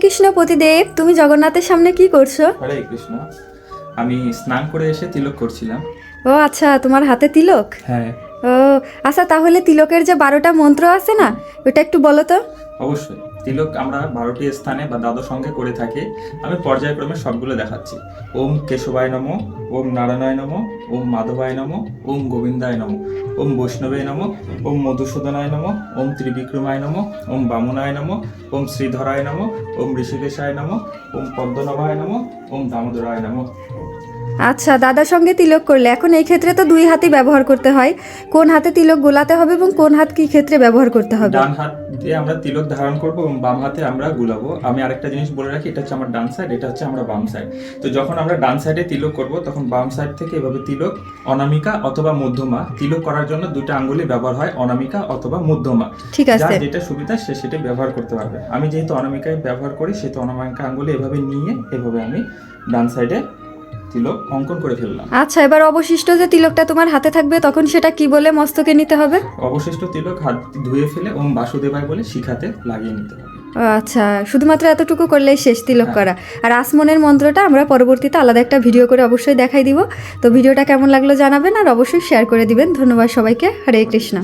কৃষ্ণ পতিদেব, তুমি জগন্নাথের সামনে কি করছো? হরে কৃষ্ণ। আমি স্নান করে এসে তিলক করছিলাম। ও আচ্ছা, তোমার হাতে তিলক। হ্যাঁ, ও আচ্ছা, তাহলে তিলকের যে 12টা মন্ত্র আছে না, ওটা একটু বলো তো। অবশ্যই। তিলক আমরা 12টি স্থানে বা দ্বাদশ অঙ্গে করে থাকি। আমি পর্যায়ক্রমে সবগুলো দেখাচ্ছি। ওম কেশবায় নমঃ, ওম নারায়ণায় নমঃ, ওম মাধবায় নমঃ, ওম গোবিন্দায় নমঃ, ওম বৈষ্ণবে নমঃ, ওম মধুসূদনায় নমঃ, ওম ত্রিবিক্রমায় নমঃ, ওম বামনায় নমঃ, ওম শ্রীধরায় নমঃ, ওম ঋষিকেশায় নমঃ, ওম পদ্মনাভায় নমঃ, ওম দামোদরায় নমঃ। আচ্ছা, দাদার সঙ্গে তিলক করলে এখন এই ক্ষেত্রে তো দুই হাতই ব্যবহার করতে হয়। কোন হাতে তিলক গোলাতে হবে এবং কোন হাত কি ক্ষেত্রে ব্যবহার করতে হবে? ডান হাত দিয়ে আমরা তিলক ধারণ করব এবং বাম হাতে আমরা গুলাবো। আমি আরেকটা জিনিস বলে রাখি, এটা হচ্ছে আমার ডান সাইড, এটা হচ্ছে আমরা বাম সাইড। তো যখন আমরা ডান সাইডে তিলক করব তখন বাম সাইড থেকে এভাবে তিলক অনামিকা অথবা মধ্যমা, তিলক করার জন্য দুটো আঙ্গুলি ব্যবহার হয়, অনামিকা অথবা মধ্যমা। ঠিক আছে। যার যেটা সুবিধা সে সেটা ব্যবহার করতে পারবে। আমি যেহেতু অনামিকায় ব্যবহার করি সেহেতু অনামিকা আঙ্গুলি এভাবে নিয়ে এভাবে আমি ডান সাইডে তিলক অঙ্কন করে ফেললাম। আচ্ছা, এবার অবশিষ্ট যে তিলকটা তোমার হাতে থাকবে তখন সেটা কি বলে মস্তকে নিতে হবে? অবশিষ্ট তিলক হাত ধুয়ে ফেলে ওম বাসুদেবায় বলে শিখাতে লাগিয়ে নিতে হবে। আচ্ছা, শুধুমাত্র এতটুকু করলেই শেষ তিলক হ্যাঁ। করা। আর আসমনের মন্ত্রটা আমরা পরবর্তীতে আলাদা একটা ভিডিও করে অবশ্যই দেখাই দিব। তো ভিডিওটা কেমন লাগলো জানাবেন আর অবশ্যই শেয়ার করে দিবেন। ধন্যবাদ সবাইকে। হরে কৃষ্ণ।